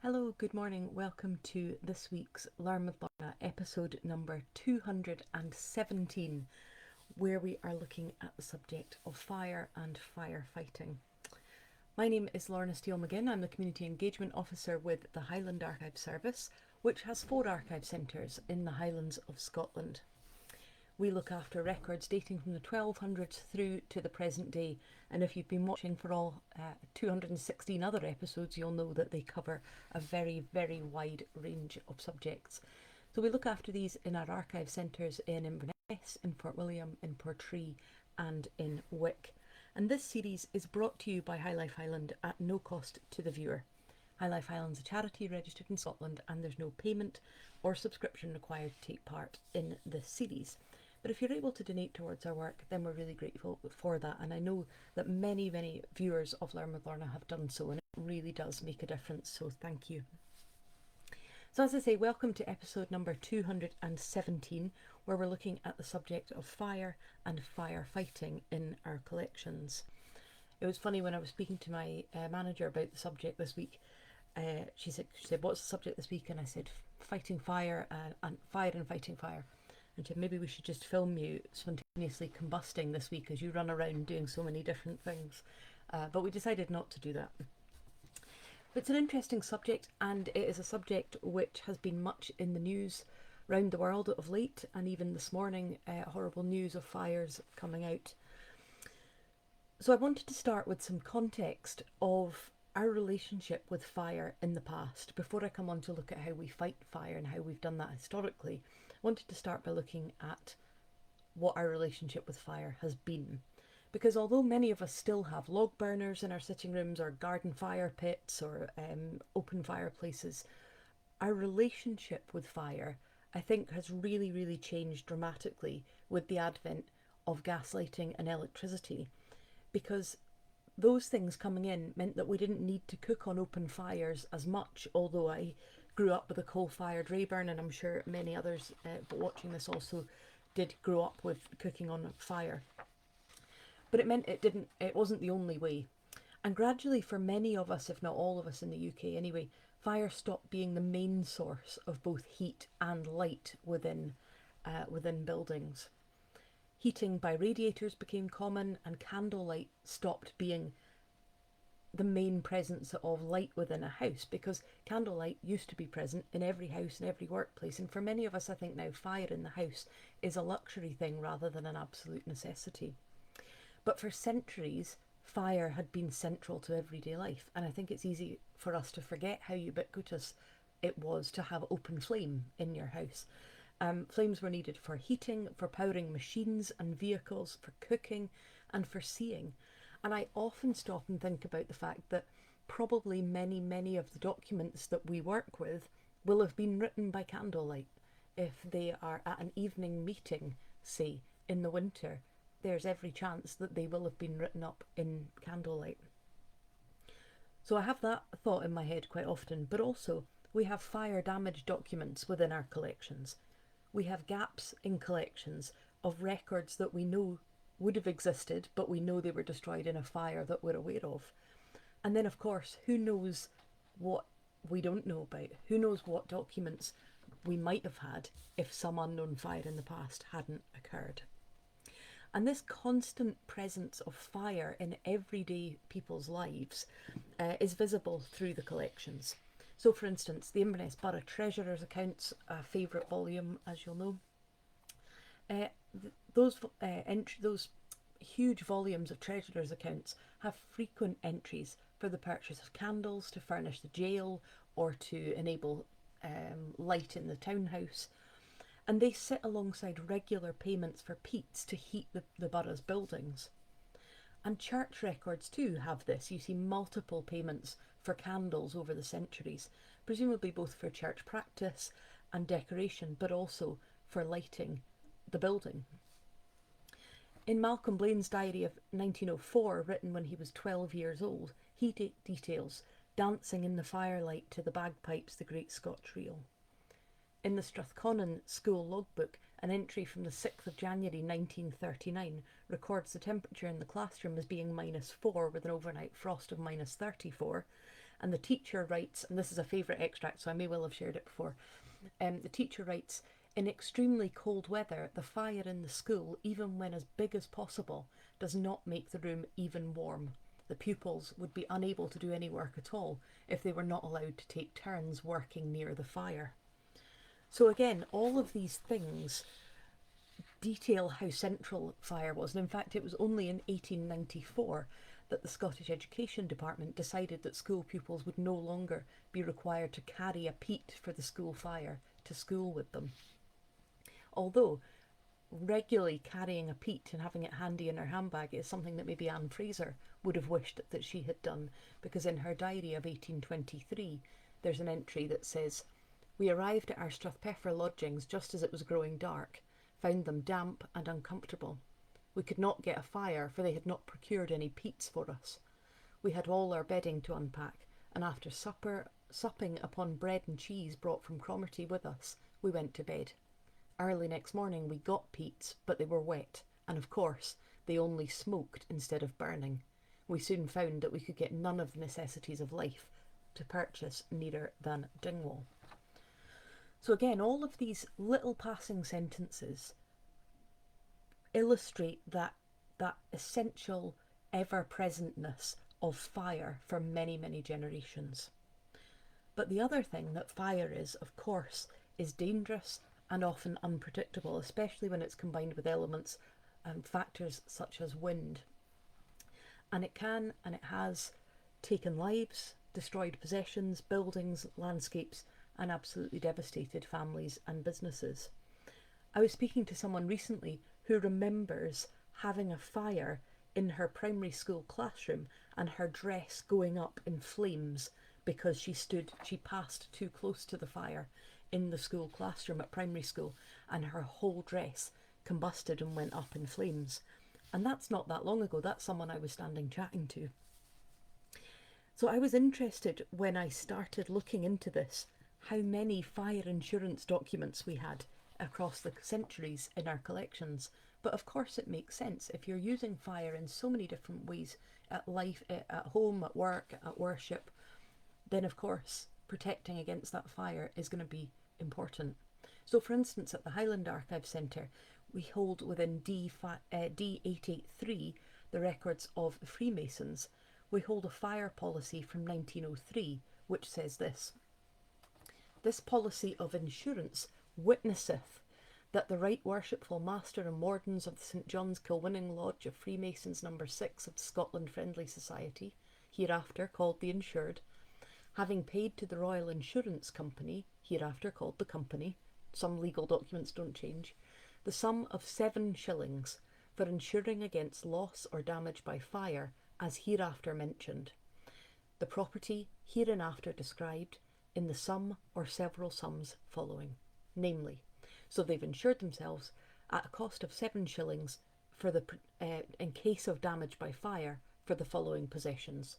Hello, good morning. Welcome to this week's Learn with Lorna, episode number 217, where we are looking at the subject of fire and firefighting. My name is Lorna Steele-McGinn. I'm the Community Engagement Officer with the Highland Archive Service, which has 4 archive centres in the Highlands of Scotland. We look after records dating from the 1200s through to the present day, and if you've been watching for all 216 other episodes, you'll know that they cover a very, very wide range of subjects. So we look after these in our archive centres in Inverness, in Fort William, in Portree and in Wick. And this series is brought to you by Highlife Highland at no cost to the viewer. Highlife Highland's a charity registered in Scotland, and there's no payment or subscription required to take part in this series. But if you're able to donate towards our work, then we're really grateful for that. And I know that many, many viewers of Learn with Lorna have done so, and it really does make a difference. So thank you. So as I say, welcome to episode number 217, where we're looking at the subject of fire and firefighting in our collections. It was funny when I was speaking to my manager about the subject this week. She said, "What's the subject this week?" And I said, "Fighting fire and fire and fighting fire." And said, "Maybe we should just film you spontaneously combusting this week as you run around doing so many different things." But we decided not to do that. But it's an interesting subject, and it is a subject which has been much in the news around the world of late, and even this morning, horrible news of fires coming out. So I wanted to start with some context of our relationship with fire in the past. Before I come on to look at how we fight fire and how we've done that historically, I wanted to start by looking at what our relationship with fire has been. Because although many of us still have log burners in our sitting rooms or garden fire pits or open fireplaces, our relationship with fire, I think, has really, really changed dramatically with the advent of gas lighting and electricity. Because those things coming in meant that we didn't need to cook on open fires as much, although I grew up with a coal-fired Rayburn, and I'm sure many others watching this also did grow up with cooking on fire. But it meant it wasn't the only way. And gradually, for many of us, if not all of us in the UK anyway, fire stopped being the main source of both heat and light within buildings. Heating by radiators became common, and candlelight stopped being the main presence of light within a house, because candlelight used to be present in every house and every workplace. And for many of us, I think now fire in the house is a luxury thing rather than an absolute necessity. But for centuries, fire had been central to everyday life. And I think it's easy for us to forget how ubiquitous it was to have open flame in your house. Flames were needed for heating, for powering machines and vehicles, for cooking, and for seeing. And I often stop and think about the fact that probably many, many of the documents that we work with will have been written by candlelight. If they are at an evening meeting, say, in the winter, there's every chance that they will have been written up in candlelight. So I have that thought in my head quite often, but also we have fire damage documents within our collections. We have gaps in collections of records that we know would have existed, but we know they were destroyed in a fire that we're aware of. And then, of course, who knows what we don't know about? Who knows what documents we might have had if some unknown fire in the past hadn't occurred? And this constant presence of fire in everyday people's lives is visible through the collections. So, for instance, the Inverness Borough Treasurer's Accounts, a favourite volume, as you'll know, those huge volumes of Treasurer's Accounts have frequent entries for the purchase of candles to furnish the jail or to enable light in the townhouse. And they sit alongside regular payments for peats to heat the borough's buildings. And church records too have this. You see multiple payments for candles over the centuries, presumably both for church practice and decoration, but also for lighting the building. In Malcolm Blaine's diary of 1904, written when he was 12 years old, he details dancing in the firelight to the bagpipes, the Great Scotch Reel. In the Strathconnan school logbook, an entry from the 6th of January 1939 records the temperature in the classroom as being -4 with an overnight frost of -34, And the teacher writes, and this is a favourite extract, so I may well have shared it before. The teacher writes, "In extremely cold weather, the fire in the school, even when as big as possible, does not make the room even warm. The pupils would be unable to do any work at all if they were not allowed to take turns working near the fire." So again, all of these things detail how central fire was. And in fact, it was only in 1894 that the Scottish Education Department decided that school pupils would no longer be required to carry a peat for the school fire to school with them. Although regularly carrying a peat and having it handy in her handbag is something that maybe Anne Fraser would have wished that she had done, because in her diary of 1823 there's an entry that says, "We arrived at our Strathpeffer lodgings just as it was growing dark, found them damp and uncomfortable. We could not get a fire, for they had not procured any peats for us. We had all our bedding to unpack, and after supping upon bread and cheese brought from Cromarty with us, we went to bed. Early next morning we got peats, but they were wet, and of course they only smoked instead of burning. We soon found that we could get none of the necessities of life to purchase nearer than Dingwall." So again, all of these little passing sentences illustrate that essential ever-presentness of fire for many, many generations. But the other thing that fire is, of course, is dangerous and often unpredictable, especially when it's combined with elements and factors such as wind. And it can and it has taken lives, destroyed possessions, buildings, landscapes, and absolutely devastated families and businesses. I was speaking to someone recently who remembers having a fire in her primary school classroom and her dress going up in flames because she passed too close to the fire in the school classroom at primary school, and her whole dress combusted and went up in flames. And that's not that long ago. That's someone I was standing chatting to. So I was interested when I started looking into this, how many fire insurance documents we had across the centuries in our collections. But of course it makes sense. If you're using fire in so many different ways at life, at home, at work, at worship, then of course protecting against that fire is going to be important. So for instance, at the Highland Archive Centre, we hold within D883 the records of Freemasons. We hold a fire policy from 1903 which says this: "This policy of insurance witnesseth that the Right Worshipful Master and Wardens of the St John's Kilwinning Lodge of Freemasons No. 6 of the Scotland Friendly Society, hereafter called the Insured, having paid to the Royal Insurance Company, hereafter called the Company," some legal documents don't change, "the sum of 7 shillings for insuring against loss or damage by fire, as hereafter mentioned. The property hereinafter described in the sum or several sums following." Namely, so they've insured themselves at a cost of 7 shillings for in case of damage by fire for the following possessions: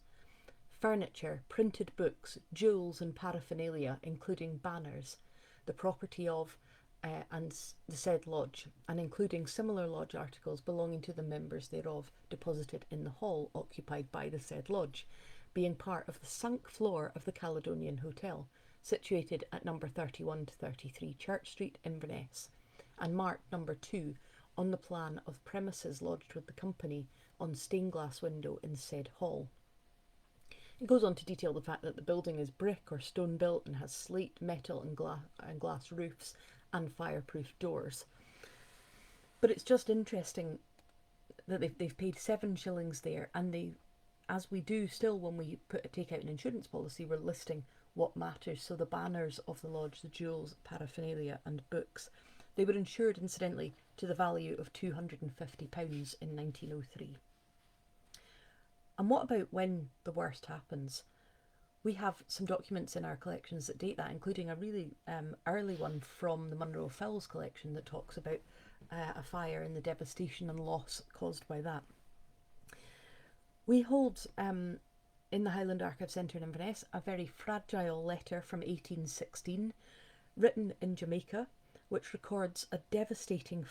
furniture, printed books, jewels and paraphernalia, including banners, the property of and the said lodge, and including similar lodge articles belonging to the members thereof, deposited in the hall occupied by the said lodge, being part of the sunk floor of the Caledonian Hotel, situated at number 31 to 33 Church Street, Inverness, and marked number 2 on the plan of premises lodged with the company on stained glass window in said hall. It goes on to detail the fact that the building is brick or stone built and has slate, metal and glass roofs and fireproof doors. But it's just interesting that they've paid 7 shillings there, and they, as we do still when we take out an insurance policy, we're listing what matters. So the banners of the lodge, the jewels, paraphernalia and books, they were insured incidentally to the value of £250 in 1903. And what about when the worst happens? We have some documents in our collections that date that, including a really early one from the Munro Fells collection that talks about a fire and the devastation and loss caused by that. We hold in the Highland Archive Centre in Inverness a very fragile letter from 1816 written in Jamaica, which records a devastating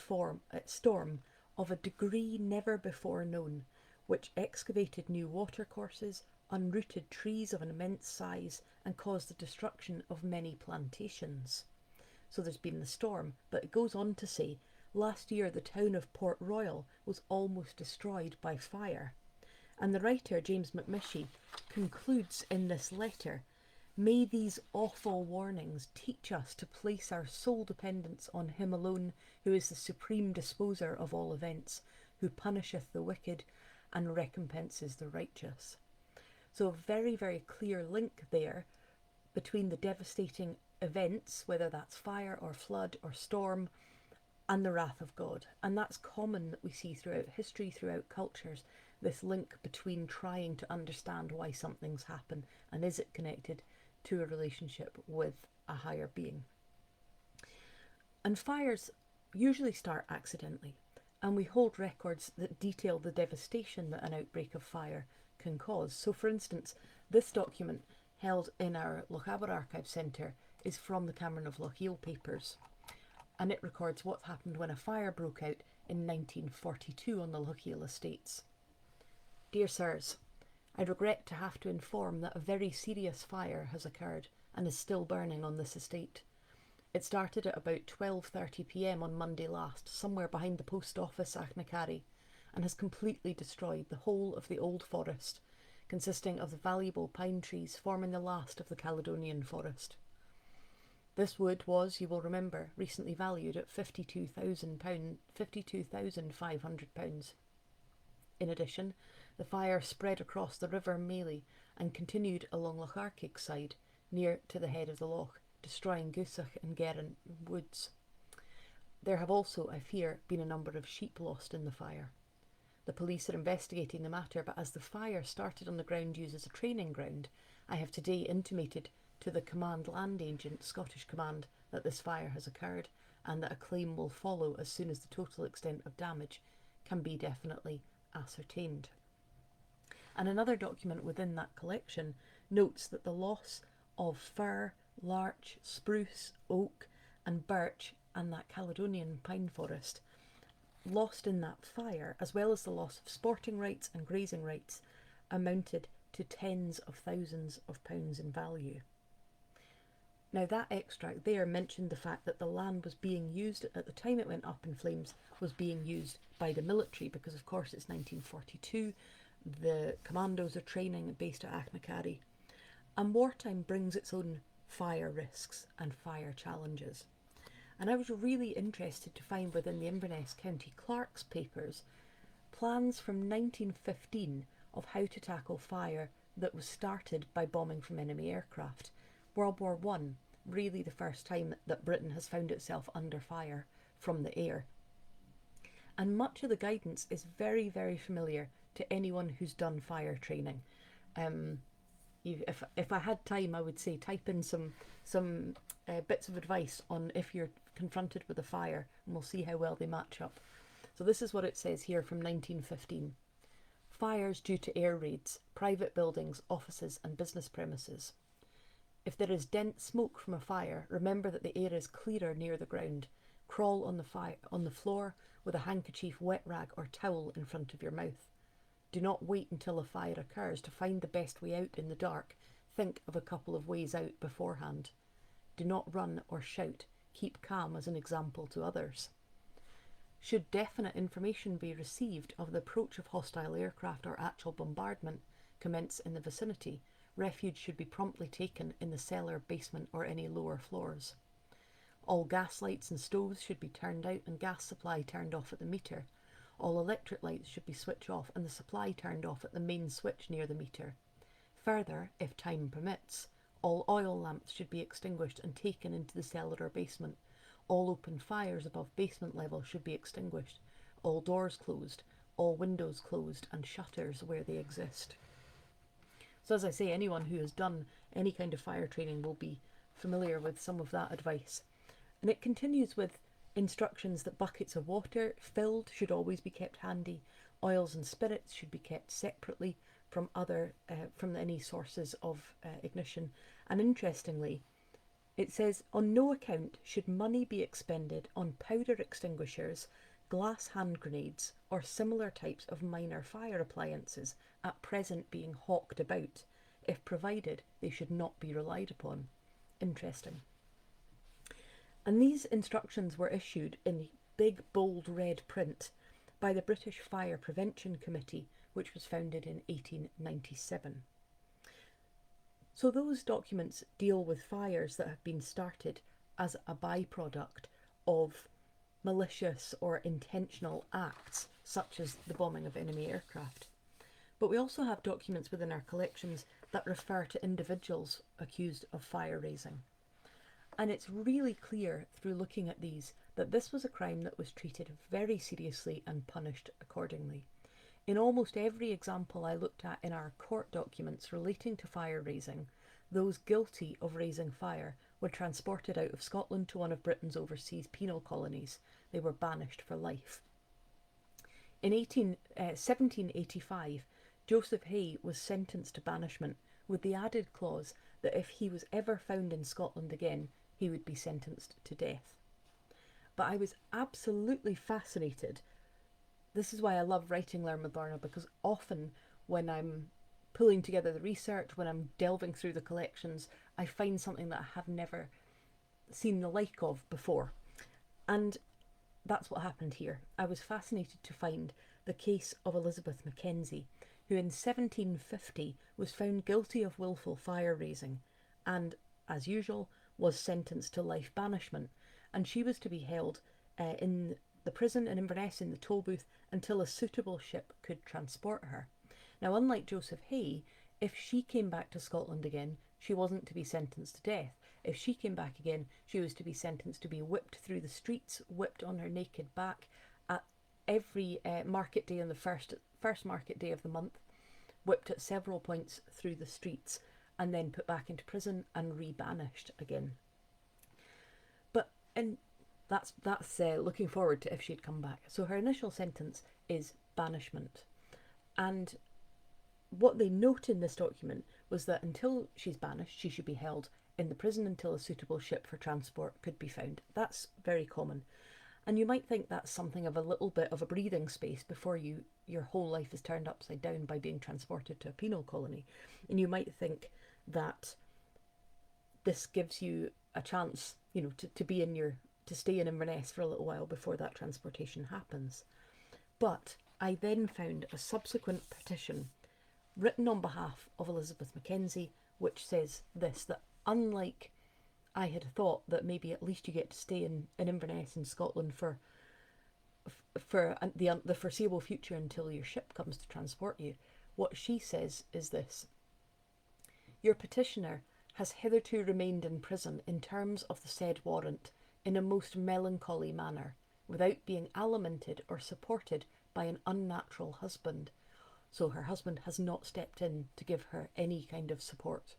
storm of a degree never before known, which excavated new watercourses, unrooted trees of an immense size and caused the destruction of many plantations. So there's been the storm, but it goes on to say, last year the town of Port Royal was almost destroyed by fire. And the writer, James McMishie, concludes in this letter, may these awful warnings teach us to place our sole dependence on him alone, who is the supreme disposer of all events, who punisheth the wicked and recompenses the righteous. So a very, very clear link there between the devastating events, whether that's fire or flood or storm, and the wrath of God. And that's common that we see throughout history, throughout cultures, this link between trying to understand why something's happened and is it connected to a relationship with a higher being. And fires usually start accidentally, and we hold records that detail the devastation that an outbreak of fire can cause. So for instance, this document held in our Lochaber Archive Centre is from the Cameron of Lochiel papers, and it records what happened when a fire broke out in 1942 on the Lochiel estates. Dear Sirs, I regret to have to inform that a very serious fire has occurred and is still burning on this estate. It started at about 12:30 p.m. on Monday last, somewhere behind the post office Achnacarry, and has completely destroyed the whole of the old forest, consisting of the valuable pine trees forming the last of the Caledonian forest. This wood was, you will remember, recently valued at £52,500. In addition, the fire spread across the River Mealy and continued along Locharcaig's side, near to the head of the loch, destroying Goosach and Gerran woods. There have also, I fear, been a number of sheep lost in the fire. The police are investigating the matter, but as the fire started on the ground used as a training ground, I have today intimated to the Command Land Agent, Scottish Command, that this fire has occurred and that a claim will follow as soon as the total extent of damage can be definitely ascertained. And another document within that collection notes that the loss of fir, larch, spruce, oak and birch and that Caledonian pine forest lost in that fire, as well as the loss of sporting rights and grazing rights, amounted to tens of thousands of pounds in value. Now that extract there mentioned the fact that the land was being used, at the time it went up in flames, was being used by the military, because of course it's 1942, the commandos are training based at Achnacarry, and wartime brings its own fire risks and fire challenges. And I was really interested to find within the Inverness County Clerk's papers plans from 1915 of how to tackle fire that was started by bombing from enemy aircraft. World War I, really the first time that Britain has found itself under fire from the air. And much of the guidance is very, very familiar to anyone who's done fire training. If I had time, I would say type in some bits of advice on if you're confronted with a fire, and we'll see how well they match up. So this is what it says here from 1915. Fires due to air raids, private buildings, offices and business premises. If there is dense smoke from a fire, remember that the air is clearer near the ground. Crawl on the floor with a handkerchief, wet rag or towel in front of your mouth. Do not wait until a fire occurs to find the best way out in the dark. Think of a couple of ways out beforehand. Do not run or shout. Keep calm as an example to others. Should definite information be received of the approach of hostile aircraft or actual bombardment commence in the vicinity, refuge should be promptly taken in the cellar, basement or any lower floors. All gas lights and stoves should be turned out and gas supply turned off at the meter. All electric lights should be switched off and the supply turned off at the main switch near the meter. Further, if time permits, all oil lamps should be extinguished and taken into the cellar or basement. All open fires above basement level should be extinguished. All doors closed, all windows closed and shutters where they exist. So as I say, anyone who has done any kind of fire training will be familiar with some of that advice. And it continues with instructions that buckets of water filled should always be kept handy. Oils and spirits should be kept separately from any sources of ignition. And interestingly, it says, on no account should money be expended on powder extinguishers, glass hand grenades, or similar types of minor fire appliances at present being hawked about. If provided, they should not be relied upon. Interesting. And these instructions were issued in big, bold red print by the British Fire Prevention Committee, which was founded in 1897. So those documents deal with fires that have been started as a byproduct of malicious or intentional acts, such as the bombing of enemy aircraft. But we also have documents within our collections that refer to individuals accused of fire raising. And it's really clear through looking at these that this was a crime that was treated very seriously and punished accordingly. In almost every example I looked at in our court documents relating to fire raising, those guilty of raising fire were transported out of Scotland to one of Britain's overseas penal colonies. They were banished for life. In 1785, Joseph Hay was sentenced to banishment with the added clause that if he was ever found in Scotland again, he would be sentenced to death. But I was absolutely fascinated. This is why I love writing Learn with Lorna, because often when I'm pulling together the research, when I'm delving through the collections, I find something that I have never seen the like of before. And that's what happened here. I was fascinated to find the case of Elizabeth Mackenzie, who in 1750 was found guilty of willful fire raising and, as usual, was sentenced to life banishment. And she was to be held in the prison in Inverness in the toll booth until a suitable ship could transport her. Now, unlike Joseph Hay, if she came back to Scotland again, she wasn't to be sentenced to death. If she came back again, she was to be sentenced to be whipped through the streets, whipped on her naked back at every market day on the first market day of the month, whipped at several points through the streets, and then put back into prison and re-banished again. And that's looking forward to if she'd come back. So her initial sentence is banishment. And what they note in this document was that until she's banished, she should be held in the prison until a suitable ship for transport could be found. That's very common. And you might think that's something of a little bit of a breathing space before your whole life is turned upside down by being transported to a penal colony. And you might think that this gives you a chance, to stay in Inverness for a little while before that transportation happens. But I then found a subsequent petition written on behalf of Elizabeth Mackenzie, which says this, that unlike I had thought that maybe at least you get to stay in Inverness in Scotland for the foreseeable future until your ship comes to transport you, what she says is this: your petitioner has hitherto remained in prison in terms of the said warrant in a most melancholy manner, without being alimented or supported by an unnatural husband. So her husband has not stepped in to give her any kind of support.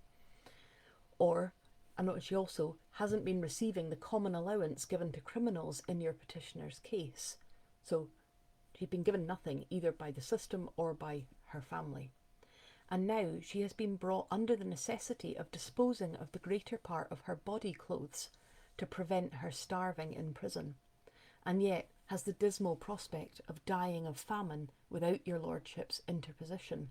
And she also hasn't been receiving the common allowance given to criminals in your petitioner's case. So she'd been given nothing either by the system or by her family. And now she has been brought under the necessity of disposing of the greater part of her body clothes to prevent her starving in prison, and yet has the dismal prospect of dying of famine without your lordship's interposition.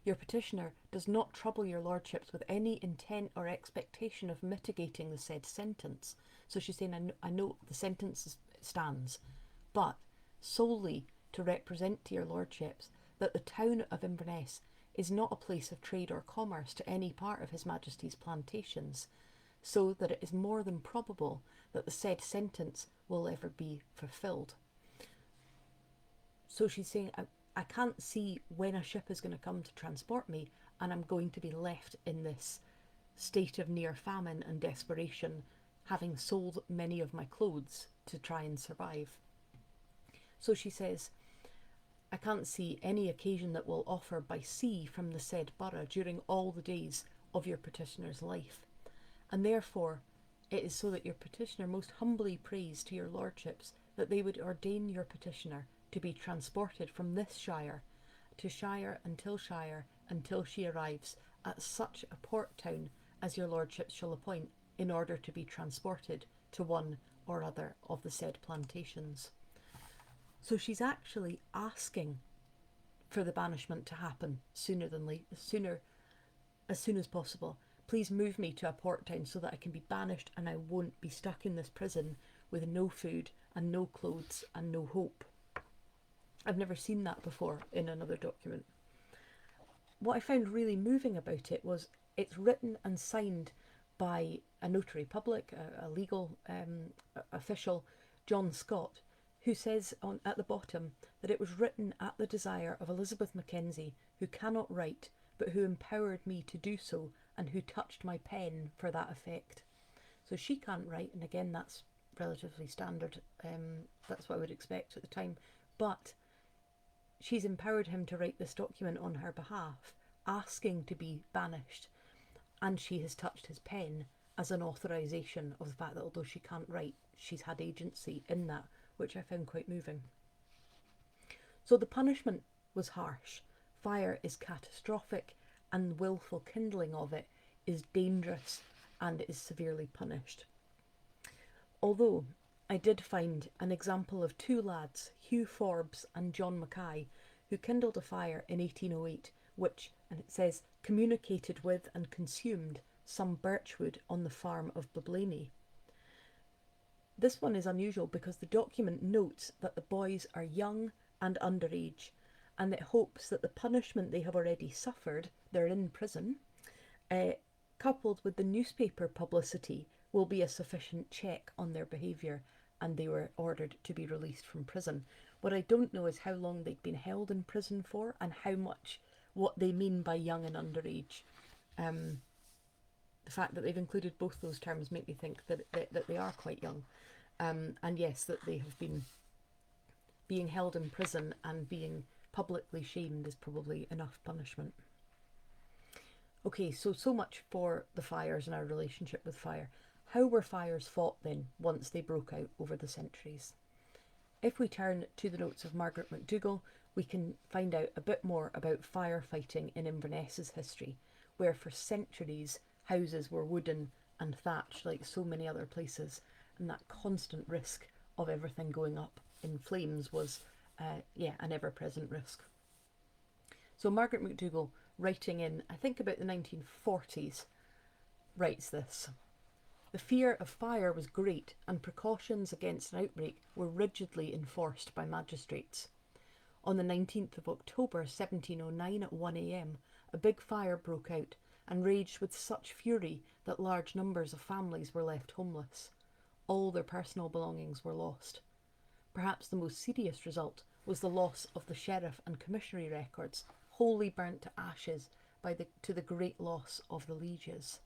Your petitioner does not trouble your lordships with any intent or expectation of mitigating the said sentence. So she's saying, I know the sentence stands, but solely to represent to your lordships that the town of Inverness is not a place of trade or commerce to any part of His Majesty's plantations, so that it is more than probable that the said sentence will ever be fulfilled. So she's saying, I can't see when a ship is going to come to transport me, and I'm going to be left in this state of near famine and desperation, having sold many of my clothes to try and survive. So she says, I can't see any occasion that will offer by sea from the said borough during all the days of your petitioner's life, and therefore it is so that your petitioner most humbly prays to your lordships that they would ordain your petitioner to be transported from this shire to shire until she arrives at such a port town as your lordships shall appoint, in order to be transported to one or other of the said plantations. So she's actually asking for the banishment to happen as soon as possible. Please move me to a port town so that I can be banished and I won't be stuck in this prison with no food and no clothes and no hope. I've never seen that before in another document. What I found really moving about it was it's written and signed by a notary public, a legal official, John Scott, who says at the bottom that it was written at the desire of Elizabeth Mackenzie, who cannot write, but who empowered me to do so and who touched my pen for that effect. So she can't write, and again, that's relatively standard. That's what I would expect at the time. But she's empowered him to write this document on her behalf, asking to be banished, and she has touched his pen as an authorisation of the fact that although she can't write, she's had agency in that, which I found quite moving. So the punishment was harsh. Fire is catastrophic, and wilful kindling of it is dangerous and is severely punished. Although I did find an example of two lads, Hugh Forbes and John Mackay, who kindled a fire in 1808, which, and it says, communicated with and consumed some birchwood on the farm of Blablany. This one is unusual because the document notes that the boys are young and underage, and it hopes that the punishment they have already suffered, they're in prison, coupled with the newspaper publicity, will be a sufficient check on their behaviour, and they were ordered to be released from prison. What I don't know is how long they'd been held in prison for and what they mean by young and underage. The fact that they've included both those terms make me think that they are quite young. And yes, that they have been being held in prison and being publicly shamed is probably enough punishment. Okay, so much for the fires and our relationship with fire. How were fires fought then, once they broke out over the centuries? If we turn to the notes of Margaret MacDougall, we can find out a bit more about firefighting in Inverness's history, where for centuries houses were wooden and thatched like so many other places, and that constant risk of everything going up in flames was, an ever-present risk. So Margaret MacDougall, writing in, I think about the 1940s, writes this. The fear of fire was great, and precautions against an outbreak were rigidly enforced by magistrates. On the 19th of October 1709 at 1 a.m, a big fire broke out and raged with such fury that large numbers of families were left homeless. All their personal belongings were lost. Perhaps the most serious result was the loss of the sheriff and commissary records, wholly burnt to ashes to the great loss of the lieges.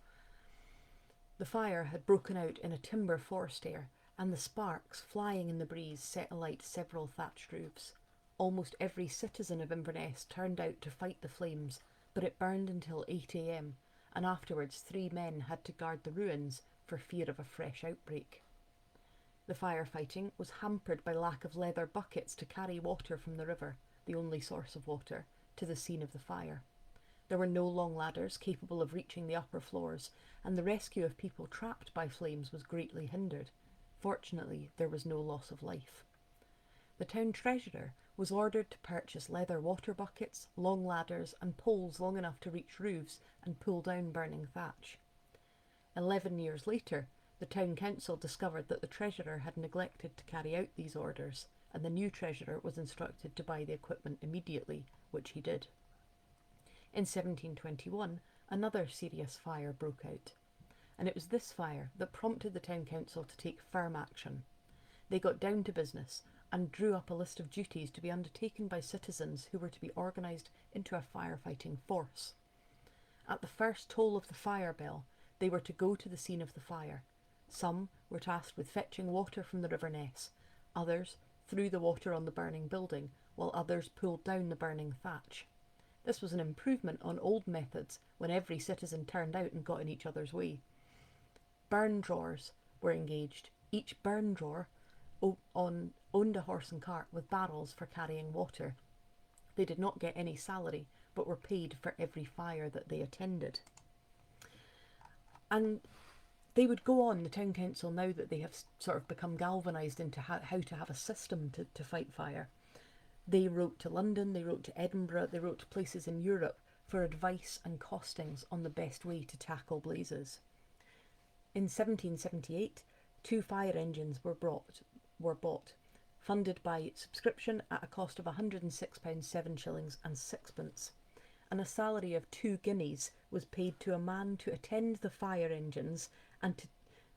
The fire had broken out in a timber forestair, and the sparks, flying in the breeze, set alight several thatched roofs. Almost every citizen of Inverness turned out to fight the flames, but it burned until 8 a.m, and afterwards 3 men had to guard the ruins for fear of a fresh outbreak. The firefighting was hampered by lack of leather buckets to carry water from the river, the only source of water, to the scene of the fire. There were no long ladders capable of reaching the upper floors, and the rescue of people trapped by flames was greatly hindered. Fortunately, there was no loss of life. The town treasurer was ordered to purchase leather water buckets, long ladders, and poles long enough to reach roofs and pull down burning thatch. 11 years later, the town council discovered that the treasurer had neglected to carry out these orders, and the new treasurer was instructed to buy the equipment immediately, which he did. In 1721, another serious fire broke out, and it was this fire that prompted the town council to take firm action. They got down to business and drew up a list of duties to be undertaken by citizens who were to be organised into a firefighting force. At the first toll of the fire bell, they were to go to the scene of the fire. Some were tasked with fetching water from the River Ness, others threw the water on the burning building, while others pulled down the burning thatch. This was an improvement on old methods when every citizen turned out and got in each other's way. Burn drawers were engaged. Each burn drawer owned a horse and cart with barrels for carrying water. They did not get any salary, but were paid for every fire that they attended. And they would go on, the town council, now that they have sort of become galvanised into how to have a system to fight fire, They wrote to London, they wrote to Edinburgh, they wrote to places in Europe for advice and costings on the best way to tackle blazes. In 1778, 2 fire engines were bought, funded by subscription at a cost of £106 7 shillings and sixpence, and a salary of 2 guineas was paid to a man to attend the fire engines and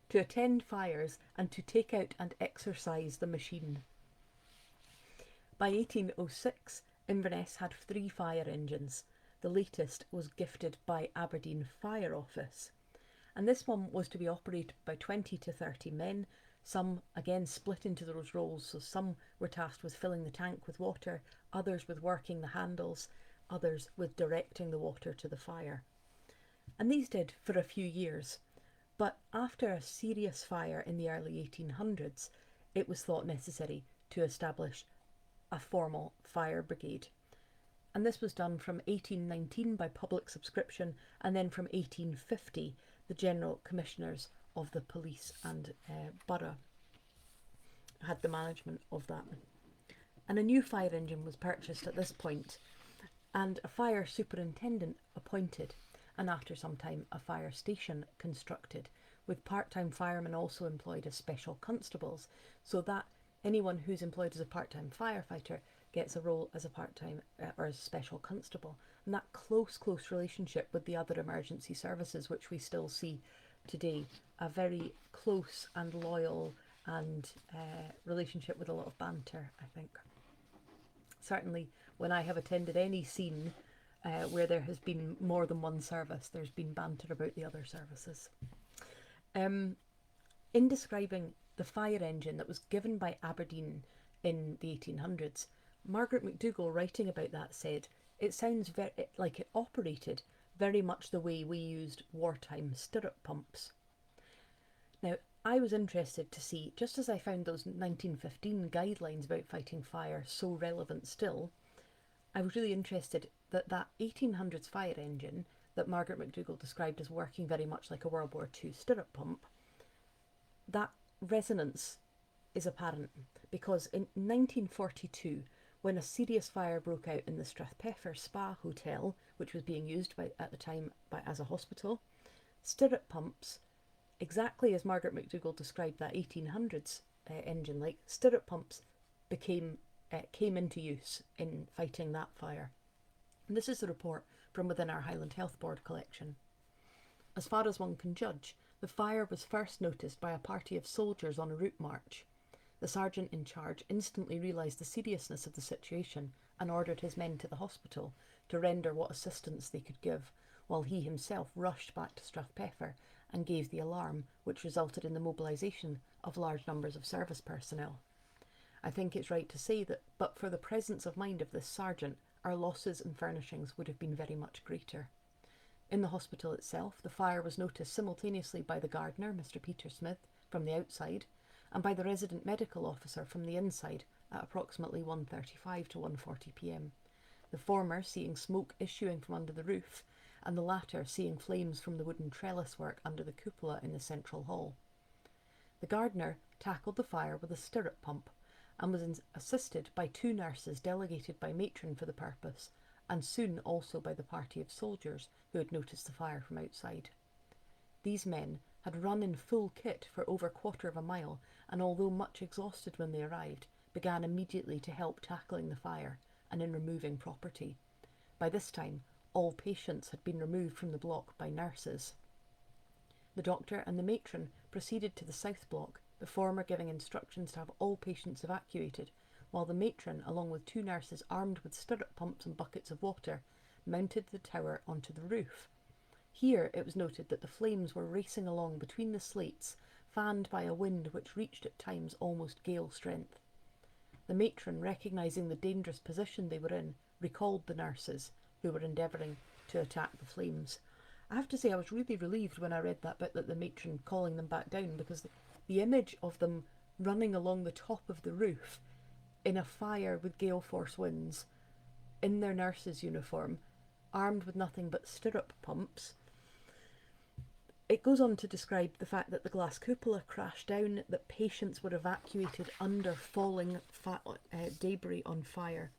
to attend fires and to take out and exercise the machine. By 1806, Inverness had 3 fire engines. The latest was gifted by Aberdeen Fire Office. And this one was to be operated by 20 to 30 men. Some, again, split into those roles. So some were tasked with filling the tank with water, others with working the handles, others with directing the water to the fire. And these did for a few years. But after a serious fire in the early 1800s, it was thought necessary to establish a formal fire brigade. And this was done from 1819 by public subscription, and then from 1850 the General Commissioners of the Police and Borough had the management of that. And a new fire engine was purchased at this point, and a fire superintendent appointed, and after some time a fire station constructed, with part-time firemen also employed as special constables, so that anyone who's employed as a part-time firefighter gets a role as a part-time or as a special constable. And that close relationship with the other emergency services, which we still see today, a very close and loyal and relationship with a lot of banter, I think. Certainly when I have attended any scene where there has been more than one service, there's been banter about the other services. In describing the fire engine that was given by Aberdeen in the 1800s, Margaret McDougall, writing about that, said, "It sounds like it operated very much the way we used wartime stirrup pumps." Now, I was interested to see, just as I found those 1915 guidelines about fighting fire so relevant still, I was really interested that 1800s fire engine that Margaret McDougall described as working very much like a World War II stirrup pump, that resonance is apparent because in 1942, when a serious fire broke out in the Strathpeffer Spa Hotel, which was being used at the time as a hospital, stirrup pumps, exactly as Margaret McDougall described that 1800s engine, like stirrup pumps came into use in fighting that fire. And this is a report from within our Highland Health Board collection. As far as one can judge, the fire was first noticed by a party of soldiers on a route march. The sergeant in charge instantly realised the seriousness of the situation and ordered his men to the hospital to render what assistance they could give, while he himself rushed back to Strathpeffer and gave the alarm, which resulted in the mobilisation of large numbers of service personnel. I think it's right to say that, but for the presence of mind of this sergeant, our losses and furnishings would have been very much greater. In the hospital itself, the fire was noticed simultaneously by the gardener, Mr. Peter Smith, from the outside, and by the resident medical officer from the inside at approximately 1:35 to 1:40 p.m. The former seeing smoke issuing from under the roof, and the latter seeing flames from the wooden trellis work under the cupola in the central hall. The gardener tackled the fire with a stirrup pump, and was assisted by 2 nurses delegated by matron for the purpose, and soon also by the party of soldiers who had noticed the fire from outside. These men had run in full kit for over 1/4 of a mile, and although much exhausted when they arrived, began immediately to help tackling the fire and in removing property. By this time, all patients had been removed from the block by nurses. The doctor and the matron proceeded to the south block, the former giving instructions to have all patients evacuated, while the matron, along with 2 nurses armed with stirrup pumps and buckets of water, mounted the tower onto the roof. Here it was noted that the flames were racing along between the slates, fanned by a wind which reached at times almost gale strength. The matron, recognising the dangerous position they were in, recalled the nurses, who were endeavouring to attack the flames. I have to say I was really relieved when I read that bit that the matron calling them back down, because the image of them running along the top of the roof in a fire with gale force winds, in their nurse's uniform, armed with nothing but stirrup pumps. It goes on to describe the fact that the glass cupola crashed down, that patients were evacuated under falling debris on fire,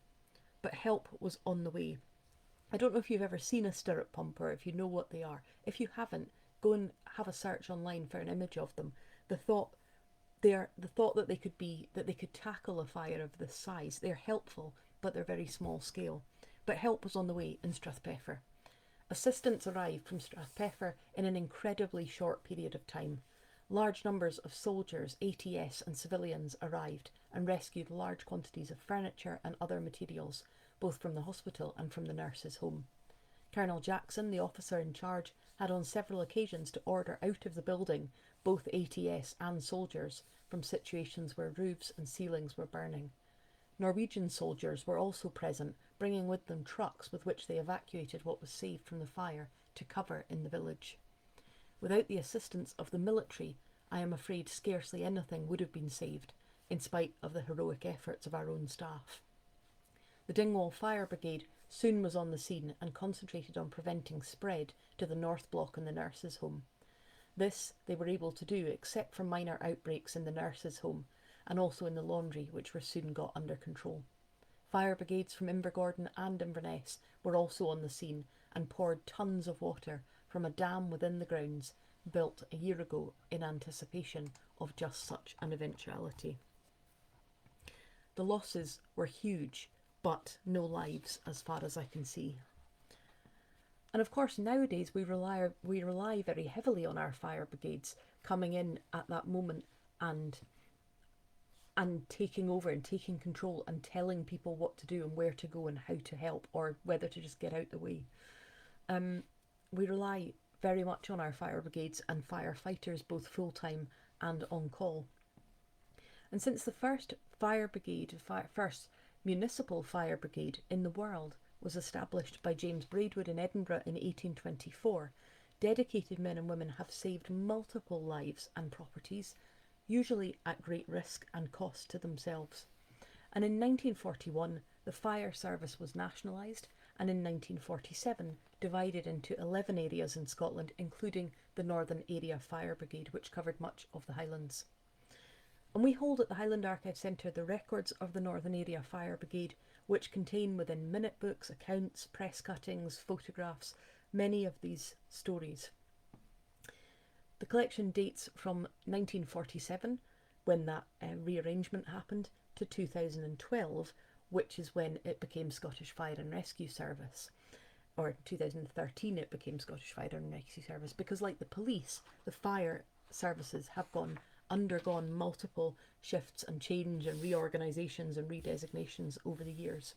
but help was on the way. I don't know if you've ever seen a stirrup pump or if you know what they are. If you haven't, go and have a search online for an image of them. The thought that they could tackle a fire of this size. They're helpful, but they're very small scale. But help was on the way in Strathpeffer. Assistance arrived from Strathpeffer in an incredibly short period of time. Large numbers of soldiers, ATS and civilians arrived and rescued large quantities of furniture and other materials, both from the hospital and from the nurses' home. Colonel Jackson, the officer in charge, had on several occasions to order out of the building both ATS and soldiers from situations where roofs and ceilings were burning. Norwegian soldiers were also present, bringing with them trucks with which they evacuated what was saved from the fire to cover in the village. Without the assistance of the military, I am afraid scarcely anything would have been saved, in spite of the heroic efforts of our own staff. The Dingwall Fire Brigade soon was on the scene and concentrated on preventing spread to the North Block and the nurses' home. This they were able to do except for minor outbreaks in the nurses' home and also in the laundry, which were soon got under control. Fire brigades from Invergordon and Inverness were also on the scene and poured tons of water from a dam within the grounds built a year ago in anticipation of just such an eventuality. The losses were huge, but no lives as far as I can see. And of course nowadays we rely very heavily on our fire brigades coming in at that moment and taking over and taking control and telling people what to do and where to go and how to help, or whether to just get out the way. We rely very much on our fire brigades and firefighters, both full-time and on call. And since the first first municipal fire brigade in the world was established by James Braidwood in Edinburgh in 1824, dedicated men and women have saved multiple lives and properties, usually at great risk and cost to themselves. And in 1941, the fire service was nationalised, and in 1947 divided into 11 areas in Scotland, including the Northern Area Fire Brigade, which covered much of the Highlands. And we hold at the Highland Archive Centre the records of the Northern Area Fire Brigade, which contain within minute books, accounts, press cuttings, photographs, many of these stories. The collection dates from 1947, when that rearrangement happened, to 2012, which is when it became Scottish Fire and Rescue Service. Or in 2013 it became Scottish Fire and Rescue Service, because like the police, the fire services have undergone multiple shifts and change and reorganisations and redesignations over the years.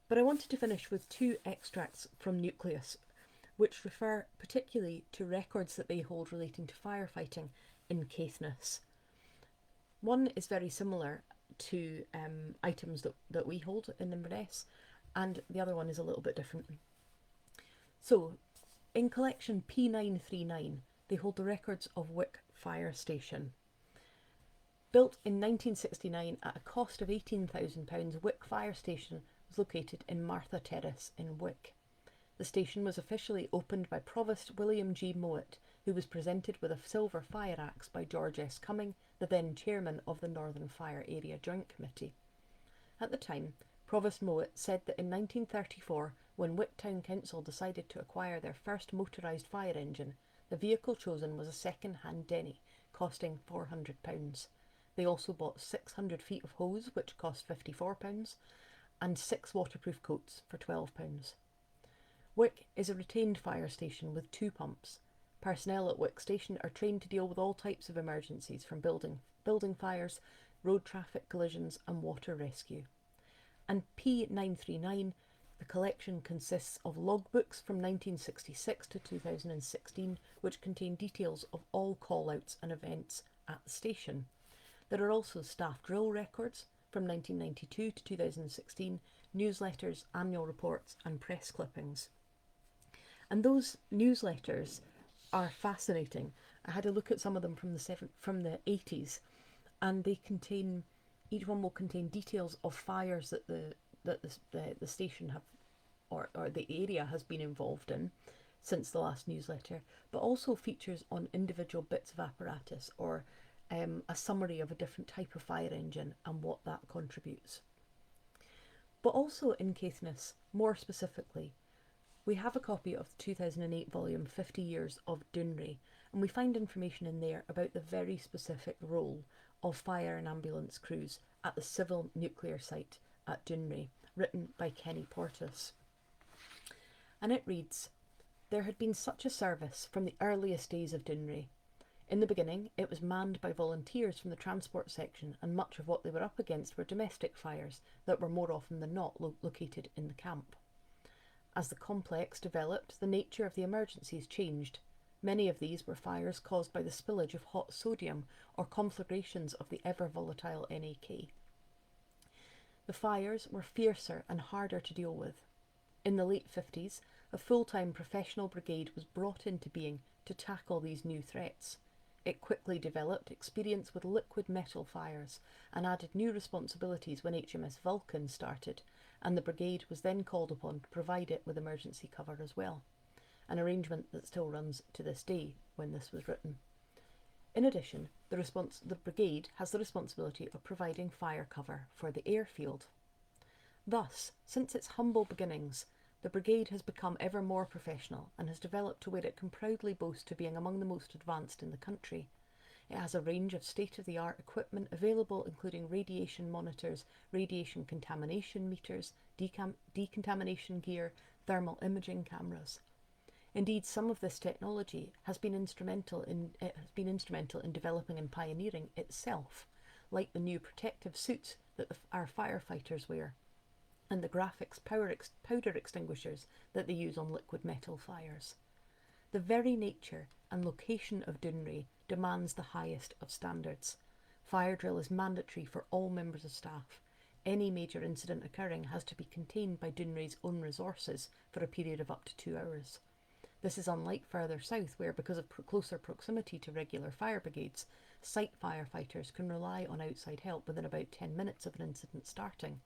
But I wanted to finish with two extracts from Nucleus, which refer particularly to records that they hold relating to firefighting in Caithness. One is very similar to items that we hold in Inverness, and the other one is a little bit different. So, in collection P939, they hold the records of Wick Fire Station. Built in 1969 at a cost of £18,000, Wick Fire Station was located in Martha Terrace in Wick. The station was officially opened by Provost William G. Mowat, who was presented with a silver fire axe by George S. Cumming, the then chairman of the Northern Fire Area Joint Committee. At the time, Provost Mowat said that in 1934, when Wick Town Council decided to acquire their first motorised fire engine, the vehicle chosen was a second-hand Denny, costing £400. They also bought 600 feet of hose, which cost £54, and 6 waterproof coats for £12. Wick is a retained fire station with 2 pumps. Personnel at Wick Station are trained to deal with all types of emergencies, from building fires, road traffic collisions and water rescue. And P939, the collection consists of logbooks from 1966 to 2016, which contain details of all call-outs and events at the station. There are also staff drill records from 1992 to 2016, newsletters, annual reports and press clippings. And those newsletters are fascinating. I had a look at some of them from the 80s, and each one will contain details of fires that the station have or the area has been involved in since the last newsletter, but also features on individual bits of apparatus or a summary of a different type of fire engine and what that contributes. but also in Caithness, more specifically. We have a copy of the 2008 volume 50 Years of Dounreay, and we find information in there about the very specific role of fire and ambulance crews at the civil nuclear site at Dounreay, written by Kenny Portas. And it reads, "There had been such a service from the earliest days of Dounreay. In the beginning, it was manned by volunteers from the transport section, and much of what they were up against were domestic fires that were more often than not located in the camp. As the complex developed, the nature of the emergencies changed. Many of these were fires caused by the spillage of hot sodium or conflagrations of the ever-volatile NAK. The fires were fiercer and harder to deal with. In the late 50s, a full-time professional brigade was brought into being to tackle these new threats. It quickly developed experience with liquid metal fires and added new responsibilities when HMS Vulcan started, and the brigade was then called upon to provide it with emergency cover as well, an arrangement that still runs to this day when this was written. In addition, the brigade has the responsibility of providing fire cover for the airfield. Thus, since its humble beginnings, the brigade has become ever more professional and has developed to where it can proudly boast of being among the most advanced in the country. It has a range of state-of-the-art equipment available, including radiation monitors, radiation contamination meters, decontamination gear, thermal imaging cameras. Indeed, some of this technology has been instrumental in developing and pioneering itself, like the new protective suits that our firefighters wear, and the graphics powder extinguishers that they use on liquid metal fires. The very nature and location of Dounreay demands the highest of standards. Fire drill is mandatory for all members of staff. Any major incident occurring has to be contained by Dounreay's own resources for a period of up to 2 hours. This is unlike further south, where, because of closer proximity to regular fire brigades, site firefighters can rely on outside help within about 10 minutes of an incident starting.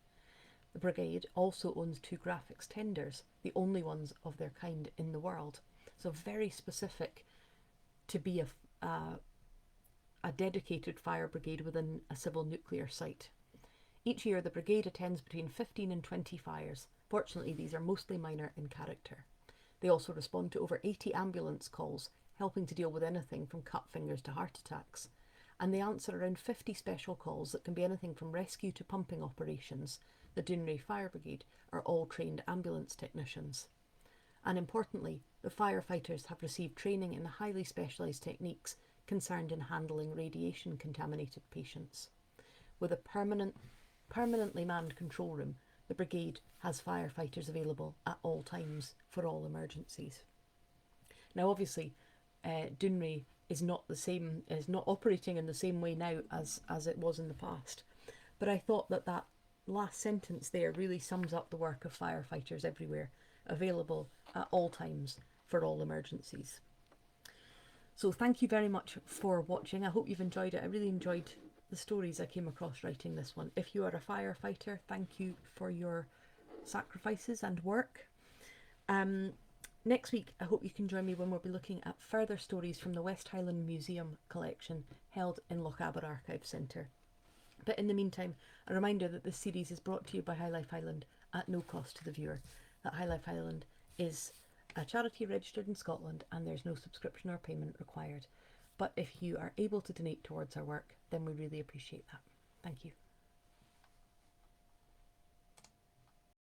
The brigade also owns 2 graphics tenders, the only ones of their kind in the world, so very specific to be a dedicated fire brigade within a civil nuclear site. Each year the brigade attends between 15 and 20 fires. Fortunately, these are mostly minor in character. They also respond to over 80 ambulance calls, helping to deal with anything from cut fingers to heart attacks. And they answer around 50 special calls that can be anything from rescue to pumping operations. The Dounreay Fire Brigade are all trained ambulance technicians. And importantly, the firefighters have received training in the highly specialised techniques concerned in handling radiation contaminated patients. With a permanently manned control room, the brigade has firefighters available at all times for all emergencies. Now obviously, Dounreay is not operating in the same way now as it was in the past, but I thought that last sentence there really sums up the work of firefighters everywhere, available at all times for all emergencies. So thank you very much for watching. I hope you've enjoyed it. I really enjoyed the stories I came across writing this one. If you are a firefighter, thank you for your sacrifices and work. Next week, I hope you can join me when we'll be looking at further stories from the West Highland Museum collection held in Lochaber Archive Centre. But in the meantime, a reminder that this series is brought to you by High Life Highland at no cost to the viewer. That High Life Highland is a charity registered in Scotland and there's no subscription or payment required. But if you are able to donate towards our work, then we really appreciate that. Thank you.